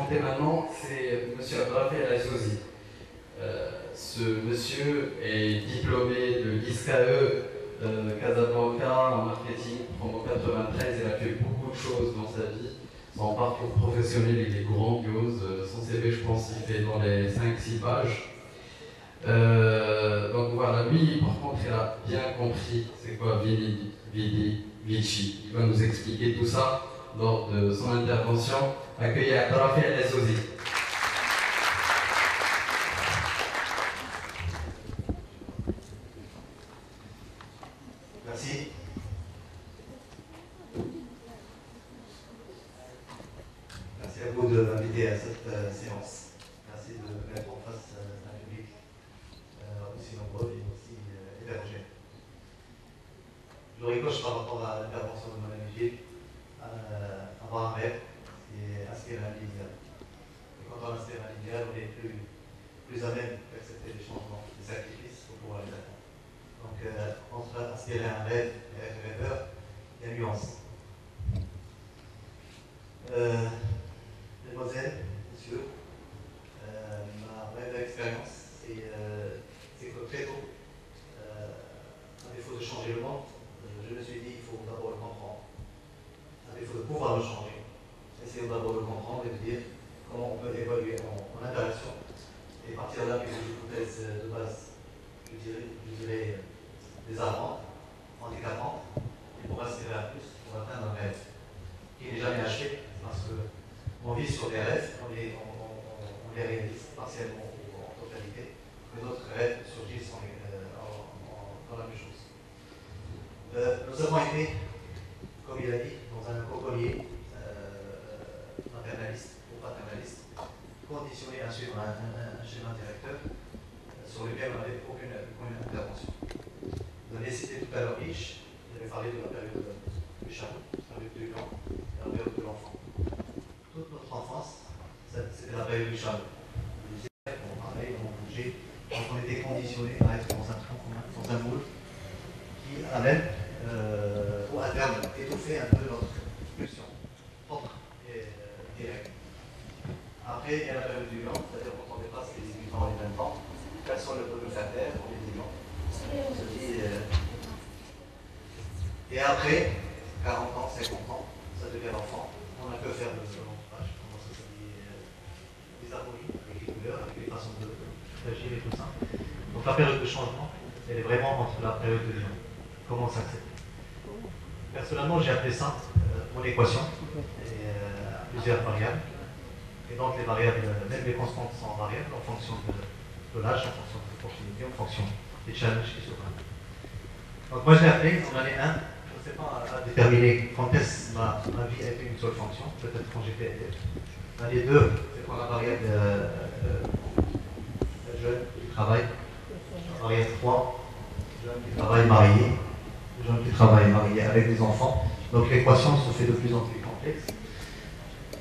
présenter maintenant, c'est M. Abdrafel Azzouzi. Ce monsieur est diplômé de l'ISCAE Casablanca en marketing en 93. Il a fait beaucoup de choses dans sa vie. Son parcours professionnel il est grandiose. Son CV, je pense, il fait dans les 5-6 pages. Donc voilà, lui, par contre, il a bien compris c'est quoi Vini, Vidi, Vici. Il va nous expliquer tout ça lors de son intervention. Accueillez Abdrafel Azzouzi. Merci. Merci à vous de m'inviter à cette séance. Merci de me mettre en face d'un public aussi nombreux et aussi hétérogène. Je ricoche par rapport à l'intervention de mon ami Gilles. Avoir un rêve et inspirer un idéal. Et quand on inspire un idéal, on est plus à même d'accepter les changements, les sacrifices pour pouvoir les atteindre. Donc, entre inspirer un rêve et être rêveur, il y a une nuance. Mesdemoiselles, messieurs, ma brève expérience, c'est que très tôt, à défaut de changer le monde, je me suis dit qu'il faut d'abord le comprendre. À défaut de pouvoir le changer, essayons d'abord de le comprendre et de dire comment on peut évoluer en interaction et partir là avec des hypothèses de base, je dirais désarmantes, handicapantes, et pour aspirer à plus, pour atteindre un rêve qui n'est jamais achevé, parce qu'on vit sur des rêves, on les réalise partiellement ou en totalité, mais d'autres rêves surgissent dans la même chose. Nous avons été, comme il a dit, dans un coconier maternaliste ou paternaliste, conditionné à suivre un schéma directeur sur lequel on n'avait aucune intervention. Vous avez cité tout à l'heure Riche, vous avez parlé de la période du chameau, la période du gland, la période de l'enfant. Toute notre enfance, c'était la période du chameau. On parlait, on bougeait, donc on était conditionné à être dans un moule qui amène ou à terme étouffer un peu notre pulsion propre et directe. Après, il y a la période du gland, c'est-à-dire quand on dépasse les 18 ans et les 20 ans, quels sont les produits faire pour les glands. Et après, 40 ans, 50 ans, ça devient l'enfant. On n'a que faire de l'entourage, comment ça s'appelle, les harmonies, avec les couleurs, avec les façons d'agir et tout ça. Donc la période de changement, elle est vraiment entre la période de lion. Comment s'accepter? Personnellement, j'ai appelé ça mon équation, et plusieurs variables. Et donc les variables, même les constantes sont variables en fonction de l'âge, en fonction de l'opportunité, en fonction des challenges qui se prennent. Donc moi je l'ai appelé en année 1, je ne sais pas à déterminer quand est-ce ma vie a été une seule fonction, peut-être quand j'étais élève. L'année 2, c'est pour la variable jeune qui travaille. La variable 3, jeune qui travaille marié. Jeune qui travaille marié avec des enfants. Donc l'équation se fait de plus en plus complexe.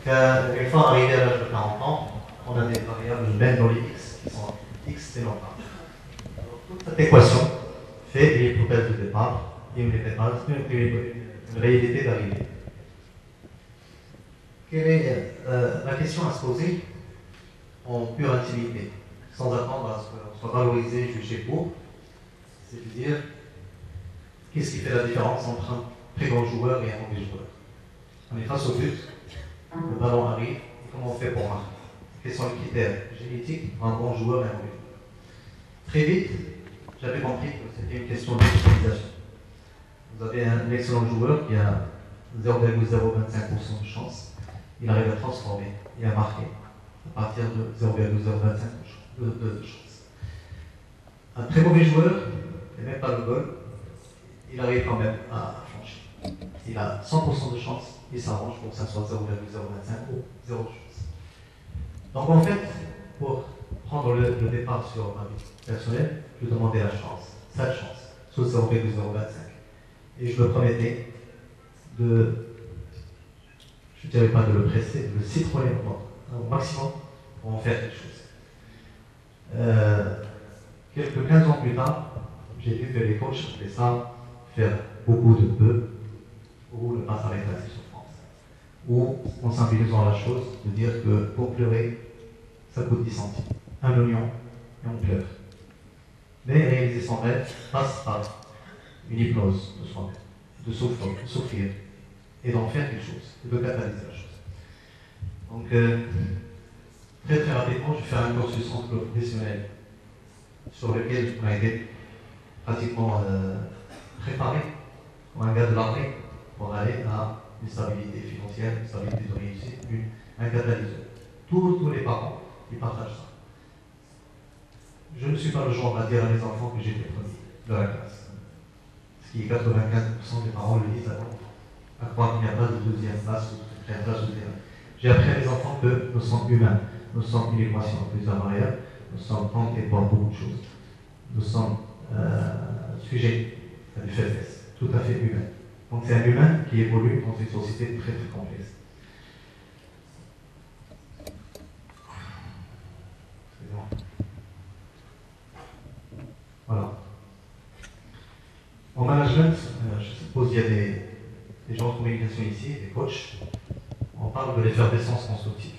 Une fois arrivé à l'âge de 40 ans, on a des variables même dans les x qui sont x c'est normal. Alors toute cette équation fait une hypothèse de départ et une réalité d'arrivée. Quelle est la question à se poser en pure intimité, sans attendre à ce qu'on soit valorisé, jugé pour, c'est-à-dire qu'est-ce qui fait la différence entre un très bon joueur et un mauvais joueur? On est face au but, le ballon arrive, et comment on fait pour marquer? Quels sont les critères génétiques pour un bon joueur et un mauvais joueur? Très vite, j'avais compris que c'était une question d'utilisation. Vous avez un excellent joueur qui a 0,025% de chance, il arrive à transformer et à marquer à partir de 0,025% de chance. Un très mauvais joueur, et même pas le goal, il arrive quand même à franchir. Il a 100% de chance, il s'arrange pour que ça soit 0,025 ou 0 chance. Donc en fait, pour prendre le départ sur ma vie personnelle, je demandais la chance, cette chance, sur 0,025. Et je me promettais de, je ne dirais pas de le presser, de le citronner au maximum pour en faire quelque chose. Quelques 15 ans plus tard, j'ai vu que les coachs faisaient ça, faire beaucoup de peu, ou ne pas s'arrêter à ses souffrances. où on simplifie la chose, de dire que pour pleurer, ça coûte 10 centimes. Un oignon, et on pleure. Mais réaliser son rêve passe par une hypnose de soi-même, de souffrir, et d'en faire quelque chose, et de catalyser la chose. Donc, très très rapidement, je vais faire un cursus entre professionnel sur lequel on a été pratiquement préparé comme un gars de l'armée pour aller à une stabilité financière, une stabilité de réussite, un catalyseur. Tous les parents, ils partagent ça. Je ne suis pas le genre à dire à mes enfants que j'étais premier de la classe. Ce qui est 95% des parents le disent à leurs enfants. À croire qu'il n'y a pas de deuxième place ou de troisième place ou de terrain. J'ai appris à mes enfants que nous sommes humains. Nous sommes une équation à plusieurs variables. Nous sommes tentés par beaucoup de choses. Nous sommes sujets à des faiblesses, tout à fait humains. Donc c'est un humain qui évolue dans une société très très complexe. Excusez-moi. Voilà. En management, je suppose qu'il y a des gens de communication ici, des coachs. On parle de l'effervescence constructive.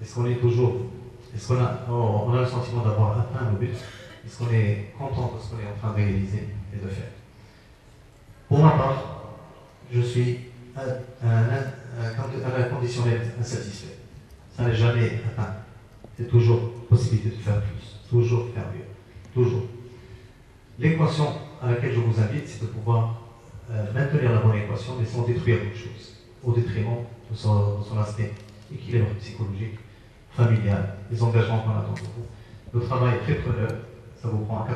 Est-ce qu'on est toujours, est-ce qu'on a, on a le sentiment d'avoir atteint le but? Est-ce qu'on est content de ce qu'on est en train de réaliser et de faire? Pour ma part, je suis un inconditionnel insatisfait. Ça n'est jamais atteint. C'est toujours possibilité de faire plus, toujours faire mieux, toujours. L'équation à laquelle je vous invite, c'est de pouvoir maintenir la bonne équation, mais sans détruire autre chose, au détriment de son aspect équilibre psychologique, familial, les engagements qu'on attend de vous. Le travail est très preneur, ça vous prend à 80%.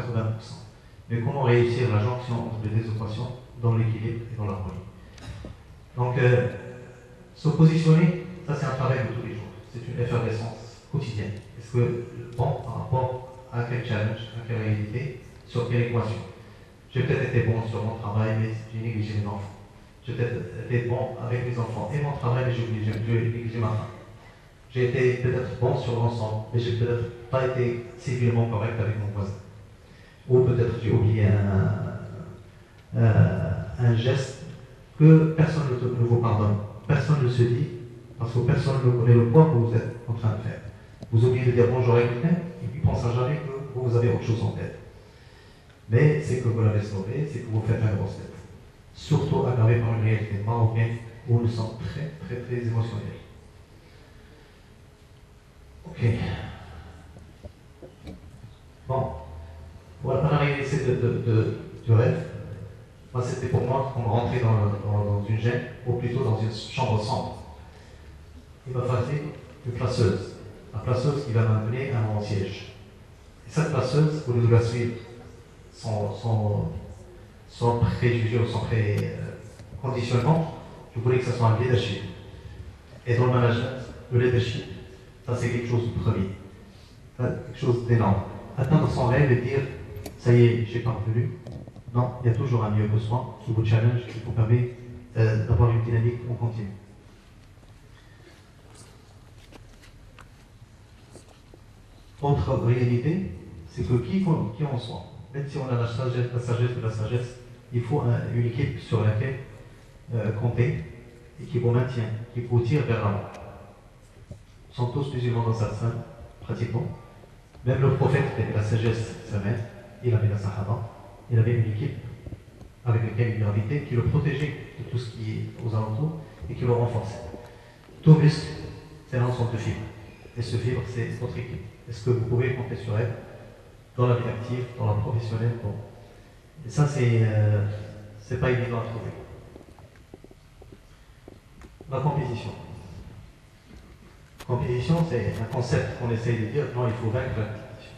Mais comment réussir la jonction entre les deux équations dans l'équilibre et dans l'harmonie? Donc, se positionner, ça c'est un travail de tous les jours. C'est une effervescence quotidienne. Est-ce que, bon, par rapport à quel challenge, à quelle réalité, sur quelle équation? J'ai peut-être été bon sur mon travail, mais j'ai négligé mes enfants. J'ai peut-être été bon avec mes enfants et mon travail, mais j'ai négligé ma femme. J'ai été peut-être bon sur l'ensemble, mais j'ai peut-être pas été civilement correct avec mon voisin. Ou peut-être j'ai oublié un geste que personne ne vous pardonne. Personne ne se dit, parce que personne ne connaît le poids que vous êtes en train de faire. Vous oubliez de dire bonjour à quelqu'un, et puis il ne pensera jamais que vous avez autre chose en tête. Mais c'est que vous l'avez sauvé, c'est que vous faites la grosse tête. Surtout aggravé par une réalité marocaine où nous sommes très, très, très émotionnels. Ok. Bon. Voilà, la réalité du rêve. Moi, c'était pour moi qu'on rentrait dans une gêne, ou plutôt dans une chambre sombre. Il m'a fallu une placeuse. La placeuse qui va m'amener à mon siège. Et cette placeuse, au lieu de la suivre sans préjugé ou sans conditionnement, je voulais que ce soit un leadership. Et dans le management, le leadership, ça c'est quelque chose de premier. Quelque chose d'énorme. Atteindre son rêve et dire, ça y est, j'ai parvenu. Non, il y a toujours un mieux que soi qui vous challenge, qui vous permet d'avoir une dynamique en continu. Autre réalité, c'est que qui en soit, même si on a la sagesse de la sagesse, il faut une équipe sur laquelle compter et qui vous maintient, qui vous tire vers l'avant. Ils sont tous musulmans dans sa salle, pratiquement. Même le prophète qui avait la sagesse humaine, il avait la sahaba, il avait une équipe avec laquelle il gravitait, qui le protégeait de tout ce qui est aux alentours et qui le renforçait. Tout muscle, c'est un ensemble de fibres. Et ce fibre, c'est votre équipe. Est-ce que vous pouvez compter sur elle dans la vie active, dans la professionnelle? Bon. Et ça, c'est pas évident à trouver. La compétition. Compétition, c'est un concept qu'on essaye de dire, non, il faut vaincre la compétition.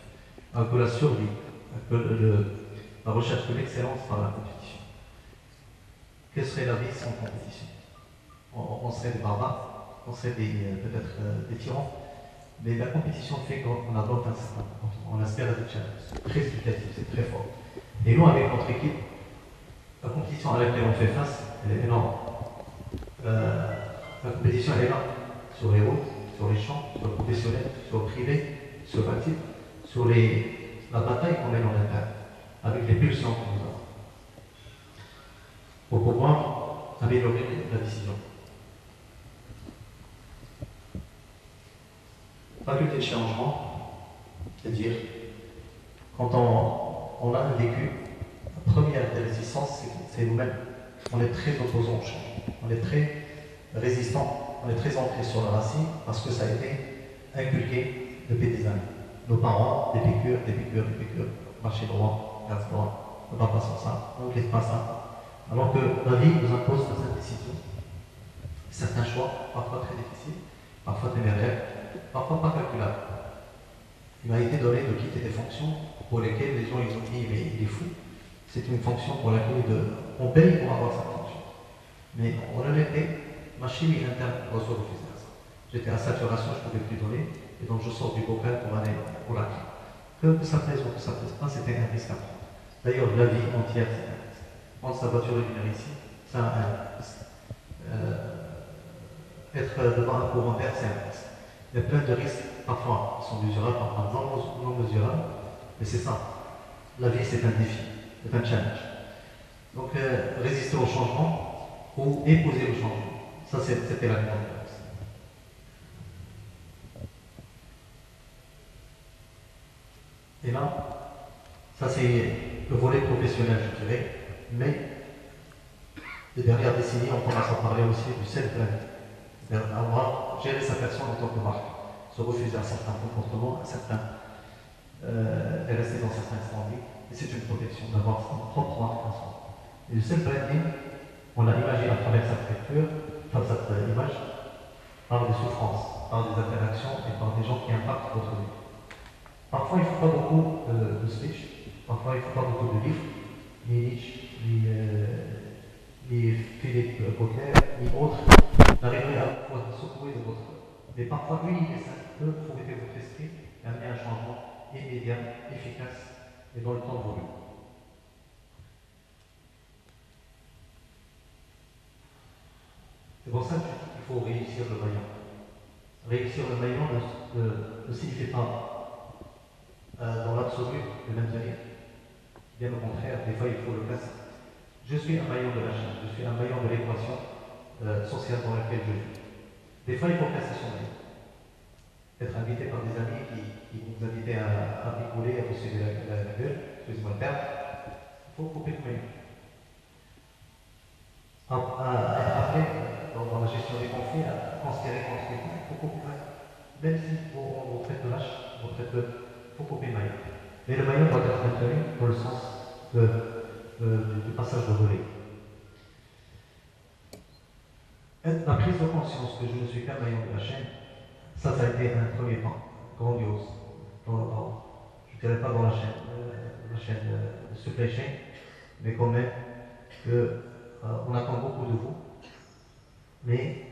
Un peu la survie, un peu la recherche de l'excellence par la compétition. Quelle serait la vie sans compétition? On serait des barbares, on serait peut-être des tyrans, mais la compétition fait qu'on adopte un certain comportement, on aspire à des challenges. C'est très éducatif, c'est très fort. Et nous, avec notre équipe, la compétition à laquelle on fait face, elle est énorme. La compétition, elle est là, sur les routes, sur les champs, sur le professionnel, sur le privé, sur le actif, sur la bataille qu'on mène en interne, avec les pulsions que nous avons, pour pouvoir améliorer la décision. Faculté de changement, c'est-à-dire, quand on a un vécu, la première résistance, c'est nous-mêmes. On est très opposants au changement. On est très résistant, on est très ancré sur la racine parce que ça a été inculqué depuis des années. Nos parents, des piqûres, marcher droit, reste droit, ne va pas sur ça, on ne fait pas ça. Alors que la vie nous impose certaines décisions, certains choix, parfois très difficiles, parfois téméraires, parfois pas calculables. Il m'a été donné de quitter des fonctions pour lesquelles les gens ils ont dit mais il est fou. C'est une fonction pour laquelle on paye pour avoir cette fonction. Mais en honnêteté, ma chimie interne reçoit refusé à ça. J'étais à saturation, je ne pouvais plus donner, et donc je sors du bocal pour aller pour la vie. Que ça plaise ou que ça ne plaise pas, c'était un risque à prendre. D'ailleurs, la vie entière, c'est un risque. Prendre sa voiture et venir ici, ça a un risque. Être devant un courant d'air, c'est un risque. Il y a plein de risques, parfois qui sont mesurables, parfois non mesurables, mais c'est ça. La vie, c'est un défi, c'est un challenge. Donc, résister au changement ou épouser le changement, ça c'était la grande différence. Et là, ça c'est le volet professionnel, je dirais, mais les dernières décennies, on commence à parler aussi du self-brand. C'est-à-dire avoir géré sa personne en tant que marque, se refuser à certains comportements, à certains, et rester dans certains standings. Et c'est une protection d'avoir son propre marque en soi. Et le self-branding, on l'a imagé à travers cette lecture, cette image, par des souffrances, par des interactions et par des gens qui impactent votre vie. Parfois, il ne faut pas beaucoup de speech, parfois, il ne faut pas beaucoup de livres, ni Nietzsche, ni Philippe Kotler, ni autres, n'arriveraient à vous secouer de votre. Mais parfois, lui, il essaie de fouetter votre esprit et amener un changement immédiat, efficace et dans le temps voulu. C'est pour ça qu'il faut réussir le maillon. Réussir le maillon ne signifie pas dans l'absolu le maintenir. Bien au contraire, des fois il faut le casser. Je suis un maillon de la chaîne, je suis un maillon de l'équation sociale dans laquelle je vis. Des fois il faut casser son maillon. Être invité par des amis qui vous invitent à rigoler, à vous serrer la gueule, excusez-moi le terme, il faut couper le maillon. Après, dans la gestion des conflits, à considérer contre quelqu'un, il faut couper le maillon. Même si on vous traite de lâche, il faut couper le maillon. Mais le maillon doit être maintenu dans le sens du passage de relais. La prise de conscience que je ne suis qu'un maillon de la chaîne, ça a été un premier pas grandiose. Je ne dirais pas dans la chaîne de supply chain, mais quand même on attend beaucoup de vous, mais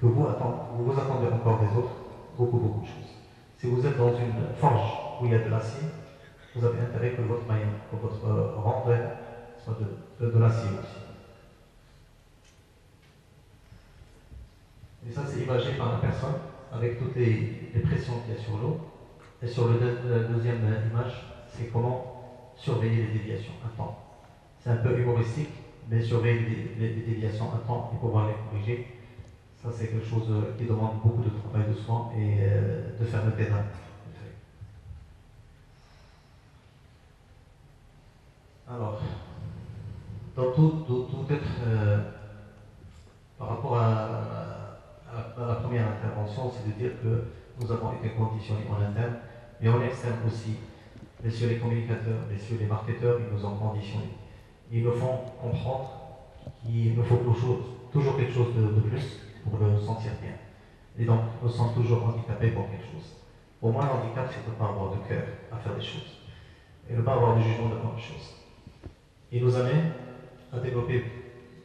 que vous attendez encore des autres beaucoup de choses. Si vous êtes dans une forge où il y a de l'acier, vous avez intérêt que votre maillon, que votre rentrée soit de l'acier aussi. Et ça, c'est imagé par la personne avec toutes les pressions qu'il y a sur l'eau. Et sur la deuxième image, c'est comment surveiller les déviations à temps. C'est un peu humoristique, mais surveiller les déviations à temps et pouvoir les corriger, ça c'est quelque chose qui demande beaucoup de travail de soi et de fermeté d'âme. Alors, dans tout être, par rapport à la première intervention, c'est de dire que nous avons été conditionnés en interne, mais en externe aussi. Messieurs les communicateurs, messieurs les marketeurs, ils nous ont conditionnés. Ils nous font comprendre qu'il nous faut toujours quelque chose de plus pour le sentir bien. Et donc, nous sommes toujours handicapés pour quelque chose. Pour moi, le handicap, c'est de ne pas avoir de cœur à faire des choses. Et de ne pas avoir de jugement devant les choses. Il nous amène à développer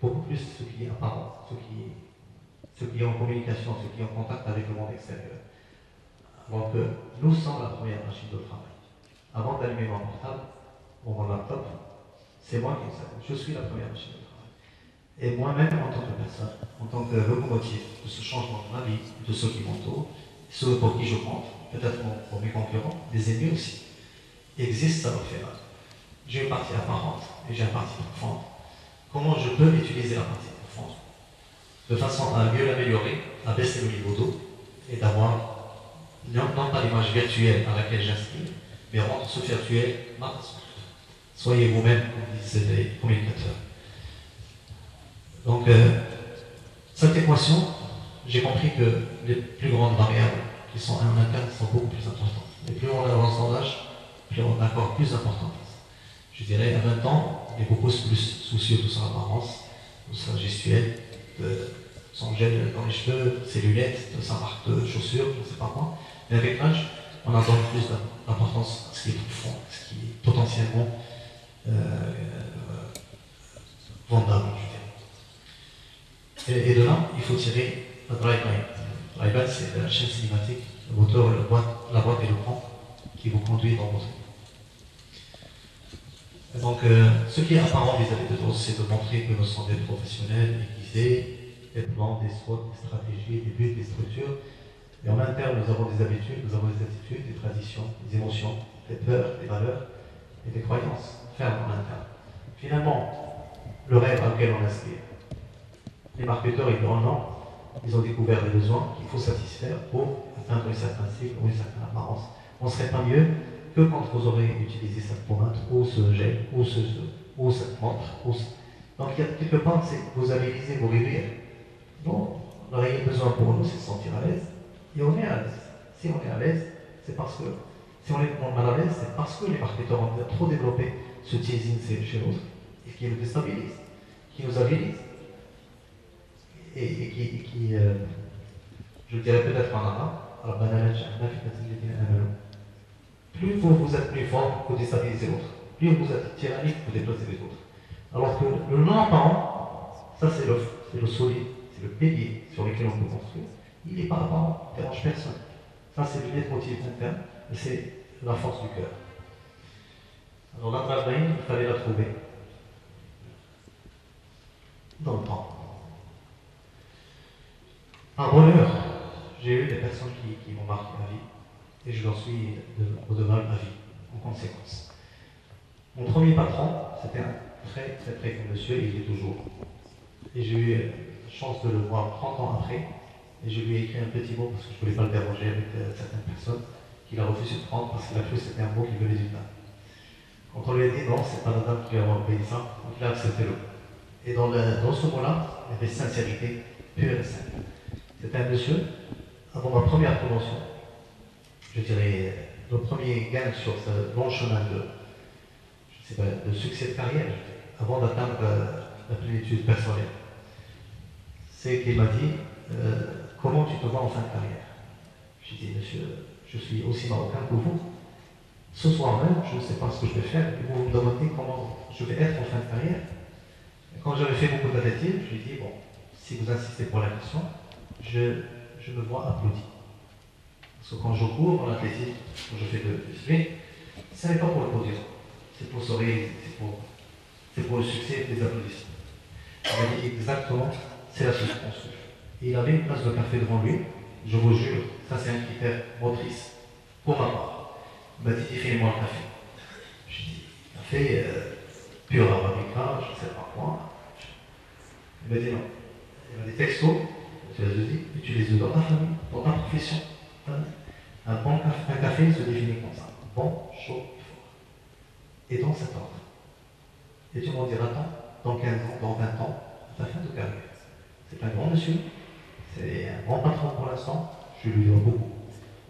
beaucoup plus ce qui est apparent, ce qui est en communication, ce qui est en contact avec le monde extérieur. Alors que nous sommes la première machine de travail. Avant d'allumer mon portable ou mon laptop, c'est moi qui le sais. Je suis la première machine de travail. Et moi-même, en tant que personne, en tant que locomotive de ce changement de ma vie, de ceux qui m'entourent, ceux pour qui je compte, peut-être pour mes concurrents, des ennemis aussi, existe, ça me fait mal. J'ai une partie apparente et j'ai une partie profonde. Comment je peux utiliser la partie profonde de façon à mieux l'améliorer, à baisser le niveau d'eau et d'avoir non pas l'image virtuelle à laquelle j'inspire, mais rendre ce virtuel ma façon. Soyez vous-même, comme disent les communicateurs. Donc, cette équation, j'ai compris que les plus grandes variables qui sont en interne sont beaucoup plus importantes. Et plus on avance en âge, plus on a encore plus d'importance. Je dirais, à 20 ans, on est beaucoup plus soucieux de son apparence, de sa gestuelle, de son gel dans les cheveux, ses lunettes, de sa marque de chaussures, je ne sais pas quoi. Mais avec l'âge, on a encore plus d'importance à ce qui est profond, à ce qui est potentiellement vendable, je dirais. Et de là, il faut tirer la driveline. La driveline, c'est la chaîne cinématique, le moteur, la boîte et le plan qui vous conduit dans votre vie. Donc, ce qui est apparent vis-à-vis de tous, c'est de montrer que nous sommes des professionnels aiguisés, des plans, des spots, des stratégies, des buts, des structures. Et en interne, nous avons des habitudes, nous avons des attitudes, des traditions, des émotions, des peurs, des valeurs et des croyances fermes en interne. Finalement, le rêve auquel on aspire. Les marketeurs, ils diront non, ils ont découvert des besoins qu'il faut satisfaire pour atteindre un certain cycle ou une certaine apparence. On ne serait pas mieux que quand vous aurez utilisé cette pointe, ou ce gel, ou cette montre. Donc, il y a quelque part, vous avez lisé vos rivières. Donc, le réel besoin pour nous, c'est de se sentir à l'aise. Et on est à l'aise. Si on est à l'aise, c'est parce que, si on est mal à l'aise, c'est parce que les marketeurs ont trop développé ce teasing chez l'autre, et qui nous déstabilise, qui nous habilise, et qui je le dirais peut-être en arabe, plus vous êtes plus fort, vous déstabilisez l'autre. Plus vous êtes tyrannique, vous déplacez les autres. Alors que le non-apparent, ça c'est le solide, c'est le pilier sur lequel on peut construire. Il n'est pas apparent, il ne dérange personne. Ça c'est le leitmotiv interne, et c'est la force du cœur. Alors la driveline, il fallait la trouver dans le temps. Par bonheur, j'ai eu des personnes qui m'ont marqué ma vie, et je leur suis redevable à vie, en conséquence. Mon premier patron, c'était un très bon monsieur, et il est toujours. Et j'ai eu la chance de le voir 30 ans après, et je lui ai écrit un petit mot parce que je ne voulais pas le déranger avec certaines personnes qu'il a refusé de prendre parce qu'il a cru que c'était un mot qui venait d'une dame. Quand on lui a dit non, c'est pas la dame qui va m'envoyer ça, donc il a accepté le mot. Et dans ce mot-là, il y avait sincérité pure et simple. C'était un monsieur, avant ma première promotion, je dirais le premier gain sur ce long chemin de succès de carrière, avant d'atteindre la plénitude personnelle. C'est qu'il m'a dit comment tu te vois en fin de carrière. J'ai dit, monsieur, je suis aussi marocain que vous. Ce soir même, je ne sais pas ce que je vais faire, et vous me demandez comment je vais être en fin de carrière. Et quand j'avais fait beaucoup d'athlétisme, je lui ai dit, bon, si vous insistez pour la question, je me vois applaudi. Parce que quand je cours en athlétisme, quand je fais de sprint, ce n'est pas pour le podium, c'est pour sourire, c'est pour le succès des applaudissements. Il m'a dit exactement, c'est la chose qu'on souffle. Et il avait une tasse de café devant lui, je vous jure, ça c'est un critère motrice pour ma part. Il m'a dit, définis-moi le café. J'ai dit, café pur arabica, je ne sais pas quoi. Il m'a dit non. Il m'a dit texto, tu as dit, utilise-le dans ta famille, dans ta profession. Un café se définit comme ça. Bon, chaud, fort. Et dans cet ordre. Et tu m'en diras tant, dans 15 ans, dans 20 ans, à ta fin de carrière. C'est un grand monsieur, c'est un grand patron pour l'instant, je lui dois beaucoup.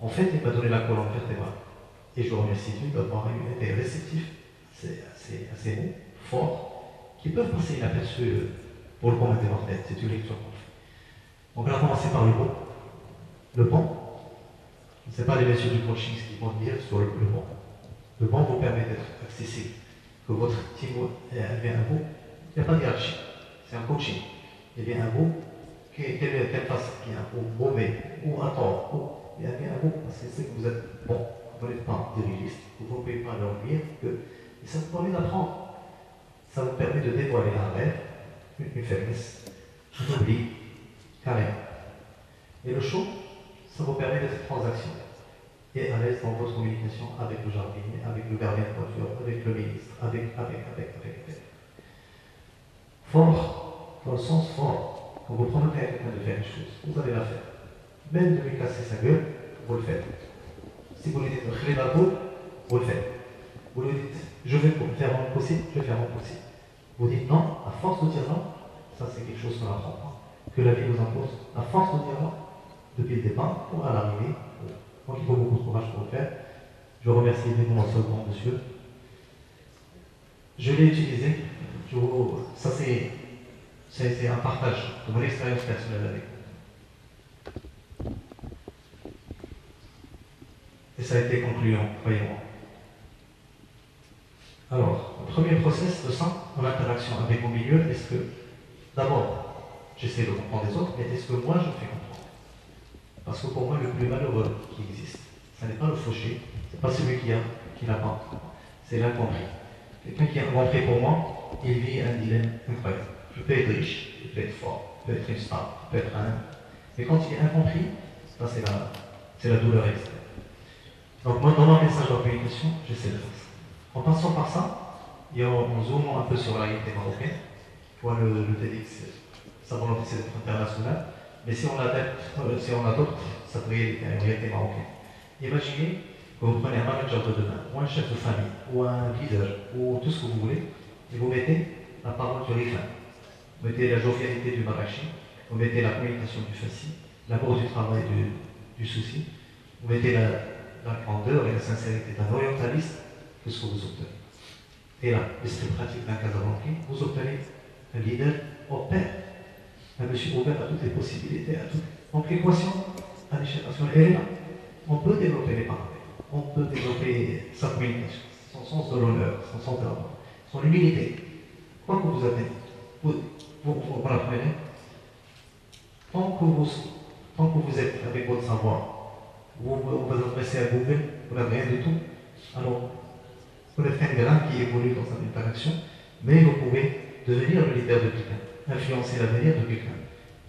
En fait, il m'a donné la colonne vertébrale. Et je remercie lui d'avoir été réceptif. C'est assez mots, forts, qui peuvent passer inaperçus pour le commun des mortels. C'est une lecture qu'on fait. Donc on a commencé par le bon. Le bon, je ne sais pas les messieurs du coaching ce qu'ils vont dire sur le bon. Le bon vous permet d'être accessible. Que votre team ait un vous, il n'y a pas de hiérarchie. C'est un coaching. Il y a un vous, quelle face qui est un vous mauvais, ou à tort, il y a bien un vous, parce que c'est que vous êtes bon, vous n'êtes pas dirigiste, vous ne pouvez pas leur dire que. Et ça vous permet d'apprendre. Ça vous permet de dévoiler un rêve, une faiblesse, un oubli, carrément. Et le show, ça vous permet d'être transactionnel et à l'aise dans votre communication avec le jardinier, avec le gardien de voiture, avec le ministre, avec. Fort, dans le sens fort, quand vous promettez à quelqu'un de faire une chose, vous allez la faire. Même de lui casser sa gueule, vous le faites. Si vous lui dites Khalid Al-Boul, vous le faites. Vous lui dites je vais faire mon possible, je vais faire mon possible. Vous dites non, à force de dire non, ça c'est quelque chose qu'on n'apprend pas, que la vie vous impose, à force de dire non, depuis le départ, ou à l'arrivée. Donc il faut beaucoup de courage pour le faire. Je remercie évidemment ce grand monsieur. Je l'ai utilisé, ça c'est un partage de mon expérience personnelle avec vous. Et ça a été concluant, croyez-moi. Alors, le premier process de ça, en interaction avec mon milieu, est-ce que, d'abord, j'essaie de comprendre les autres, mais est-ce que moi je me fais comprendre? Parce que pour moi, le plus malheureux qui existe, ce n'est pas le fauché, ce n'est pas celui qui n'a pas, c'est l'incompris. Quelqu'un qui est incompris pour moi, il vit un dilemme incroyable. Je peux être riche, je peux être fort, je peux être une star, je peux être un. Mais quand il est incompris, ça c'est la douleur extrême. Donc moi, dans mon message de communication, j'essaie de faire ça. En passant par ça, et en zoomant un peu sur la réalité marocaine, toi le TEDx, sa volonté c'est d'être international, mais si on adopte cette réalité marocaine. Imaginez que vous prenez un manager de demain, ou un chef de famille, ou un leader, ou tout ce que vous voulez, et vous mettez la parole du rifin, vous mettez la jovialité du marachi, vous mettez la communication du facile, l'amour du travail du souci, vous mettez la grandeur et la sincérité d'un orientaliste, qu'est-ce que vous obtenez? Et là, l'esprit pratique d'un Casablancais, vous obtenez un leader opère, un monsieur ouvert à toutes les possibilités, à tout. Donc l'équation à l'échelle nationale, elle est là. On peut développer les paramètres, on peut développer sa communication, son sens de l'honneur, son sens de la mort, son humilité. Quoi que vous atteignez, vous l'apprenez, tant que vous êtes avec votre savoir, vous vous adressez à Google, vous n'avez rien du tout, alors vous êtes un grain qui évolue dans sa interaction, mais vous pouvez devenir le leader de quelqu'un, influencer l'avenir de quelqu'un,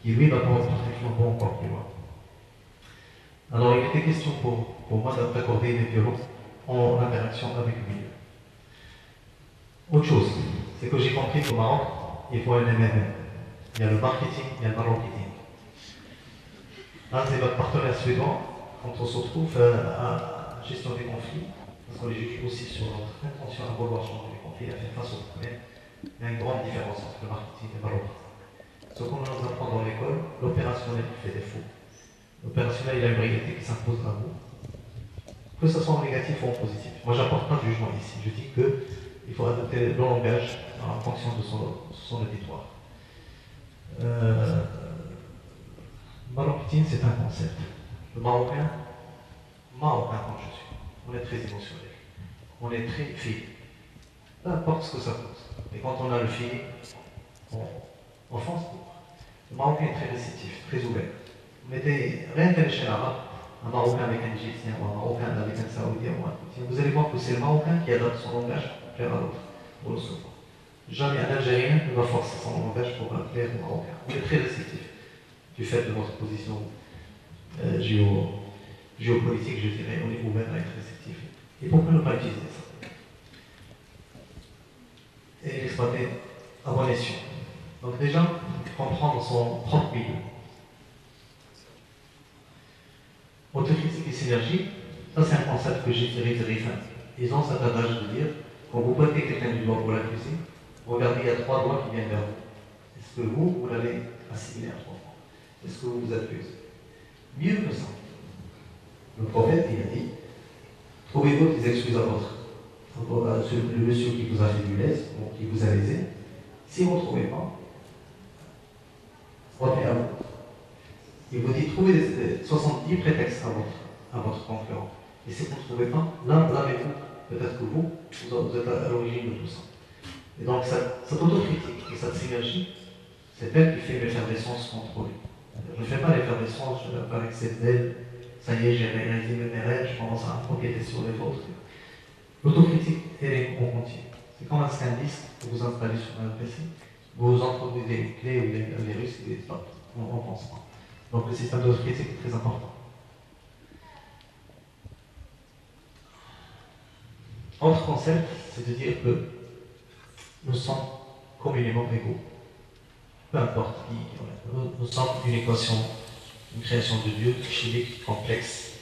qui lui va porter un flambeau encore plus loin. Alors il était question pour moi d'accorder des violences en interaction avec le milieu. Autre chose, c'est que j'ai compris qu'au Maroc, il faut un MMM. Il y a le marketing, il y a le marketing. Là, c'est votre partenaire suédois, quand on se retrouve à la gestion des conflits, parce qu'on les juge aussi sur notre intention à vouloir changer les conflits, à faire face aux problèmes, il y a une grande différence entre le marketing et le marketing. Ce qu'on nous apprend dans l'école, l'opérationnel qui fait défaut. L'opérationnel, il a une réalité qui s'impose à vous, que ce soit en négatif ou en positif. Moi, j'apporte pas de jugement ici. Je dis qu'il faut adopter le langage en fonction de son auditoire. Marketing, c'est un concept. Le Marocain comme je suis, on est très émotionnel. On est très feeling. Peu importe ce que ça cause. Et quand on a le feeling, on fonce pour. Le Marocain est très réceptif, très ouvert. Vous mettez rien qu'à l'échelle arabe, un Marocain avec un Égyptien, ou un Marocain avec un Saoudien, ou un Égyptien, vous allez voir que c'est le Marocain qui adapte son langage vers un autre, pour le second. Jamais un Algérien ne va forcer son langage pour plaire au Marocain. On est très réceptif, du fait de votre position géopolitique, je dirais, on est ouvert à être réceptif. Et pourquoi ne pas utiliser ça? Et l'exploiter à bon escient. Donc déjà, comprendre son propre milieu. Autocritique et synergie, ça c'est un concept que j'ai tiré de Rifin. Ils ont cet adage de dire, quand vous pointez quelqu'un du doigt pour l'accuser, regardez, il y a 3 doigts qui viennent vers vous. Est-ce que vous l'avez assimilé à 3 fois? Est-ce que vous vous accusez? Mieux que ça. Le prophète, il a dit, trouvez-vous des excuses à le monsieur qui vous a fait du lait, qui vous a lésé. Si vous ne trouvez pas, revenez à vous. Il vous dit, trouvez 70 prétextes à votre concurrent. Et si vous ne trouvez pas, là, blâmez-vous. Peut-être que vous êtes à l'origine de tout ça. Et donc, cette autocritique et cette synergie, c'est elle qui fait l'effervescence contrôlée. Je ne fais pas l'effervescence, je vais avec cette belle, ça y est, j'ai réalisé mes rêves, je commence à empiéter sur les vôtres. L'autocritique, elle est en continu. C'est comme un scandiste que vous installez sur un PC, vous introduisez des clés ou des virus et des stop. On ne pense pas. Donc le système d'autocritique est très important. Autre concept, c'est de dire que nous sommes communément égaux. Peu importe qui on est. Nous sommes une équation, une création de Dieu, chimique, complexe.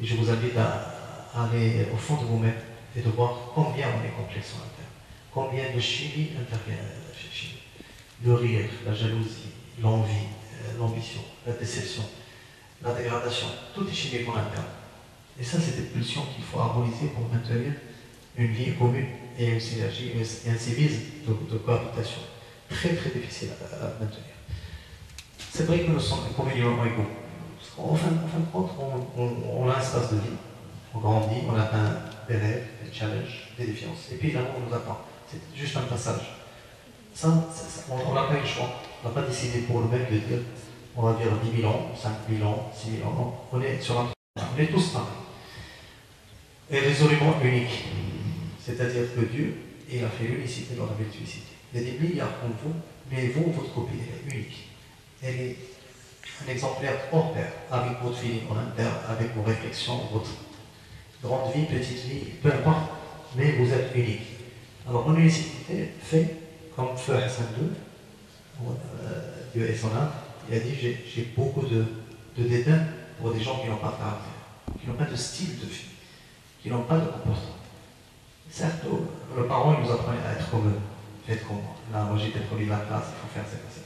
Et je vous invite à aller au fond de vous-même et de voir combien on est complexe en interne, combien de chimie intervient chez nous. Le rire, la jalousie, l'envie, l'ambition, la déception, la dégradation, tout est chimique en interne. Et ça, c'est des pulsions qu'il faut harmoniser pour maintenir une vie commune et une synergie et un civisme de cohabitation. Très très difficile à maintenir. C'est vrai que nous sommes communément égaux. En fin de compte, on a un espace de vie, on grandit, on atteint des rêves, des challenges, des défiances. Et puis là, on nous attend. C'est juste un passage. Ça, on n'a pas eu le choix. On n'a pas décidé pour nous-mêmes de dire on va vivre 10 000 ans, 5 000 ans, 6 000 ans. Non, on est sur un. On est tous pareils. Et résolument unique. C'est-à-dire que Dieu, il a fait l'unicité dans la multiplicité. Il y a des milliards comme vous, mais vous, votre copie, elle est unique. Elle est un exemplaire hors pair, avec votre feeling en interne, avec vos réflexions, votre grande vie, petite vie, peu importe, mais vous êtes unique. Alors, mon unicité fait comme Feu Hassan II, Dieu est son âme, il a dit j'ai beaucoup de dédain pour des gens qui n'ont pas de caractère, qui n'ont pas de style de vie, qui n'ont pas de comportement. Certes, le parent il nous apprend à être comme eux, faites comme moi. Là, moi j'ai été premier de la classe, il faut faire ça, ça.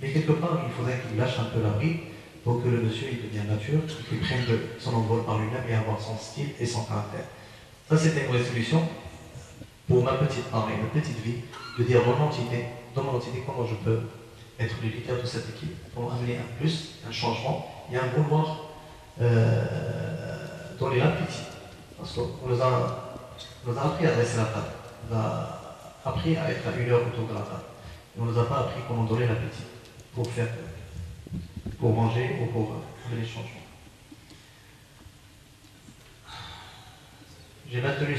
Mais quelque part, il faudrait qu'il lâche un peu la bride pour que le monsieur il devienne nature, qu'il prenne son envol par lui-même et avoir son style et son caractère. Ça, c'était une résolution pour ma petite part et ma petite vie, de dire dans mon entité, comment je peux être le leader de cette équipe pour amener un plus, un changement et un vouloir donner l'appétit. Parce qu'on nous a appris à dresser la table, on nous a appris à être à une heure autour de la table. Et on ne nous a pas appris comment donner l'appétit pour manger ou pour amener le changement. J'ai maintenu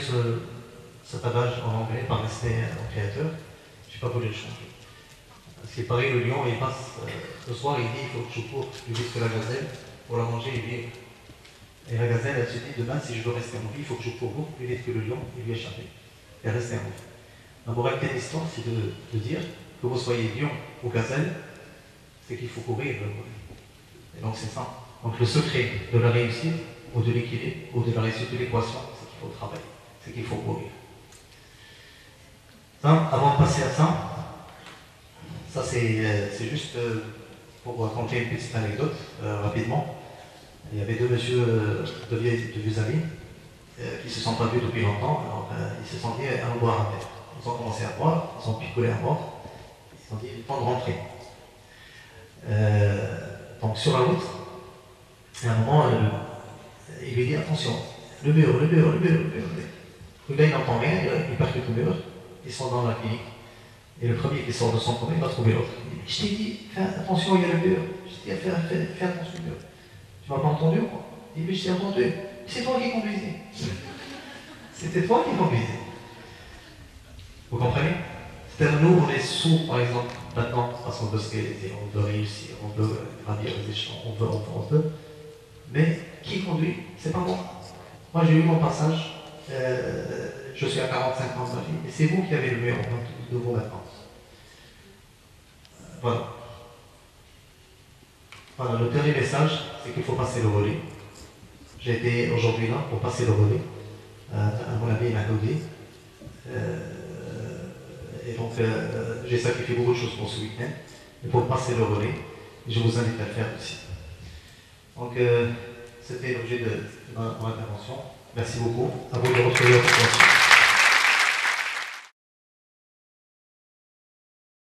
cet adage en anglais par respect au créateur. Je n'ai pas voulu le changer. Parce qu'il paraît, le lion, il passe le soir, il dit il faut que je cours plus vite que la gazelle pour la manger et vivre. Et la gazelle, elle se dit demain, si je veux rester en vie, il faut que je cours beaucoup plus vite que le lion et lui échapper et rester en vie. La moralité de l'histoire, c'est de dire que vous soyez lion ou gazelle, c'est qu'il faut courir. Et donc c'est ça. Donc le secret de la réussite, ou de l'équilibre, ou de la réussite de l'équation, c'est qu'il faut travailler, c'est qu'il faut courir. Ça, avant de passer à ça c'est juste pour raconter une petite anecdote rapidement. Il y avait deux messieurs de vieux amis qui ne se sont pas vus depuis longtemps, alors ils se sont dit allons boire un verre. Ils ont commencé à boire, ils ont picolé à boire, ils ont dit il est temps de rentrer. Donc sur la route, à un moment, il lui dit attention, le mur. Le gars il n'entend rien, il percute le mur, ils sont dans la clinique. Et le premier qui sort de son commun, il va trouver l'autre. Il dit je t'ai dit, fais attention, il y a le mur. Je t'ai dit fais attention au mur. Tu m'as pas entendu quoi? Il dit mais je t'ai entendu. C'est toi qui conduisais. C'était toi qui conduisais. Vous comprenez? C'est-à-dire nous, on est sourds par exemple maintenant parce qu'on veut se réaliser, on veut réussir, on veut gravir les échelons, on veut. Mais qui conduit? C'est pas moi. Moi j'ai eu mon passage, je suis à 45 ans de ma vie, et c'est vous qui avez le meilleur de vos maintenant. Voilà. Voilà, le dernier message, c'est qu'il faut passer le relais. J'ai été aujourd'hui là pour passer le relais. À mon avis, il m'a aidé. Et donc, j'ai sacrifié beaucoup de choses pour ce week-end. Et pour passer le relais, je vous invite à le faire aussi. Donc, c'était l'objet de mon intervention. Merci beaucoup. À vous de retrouver votre attention.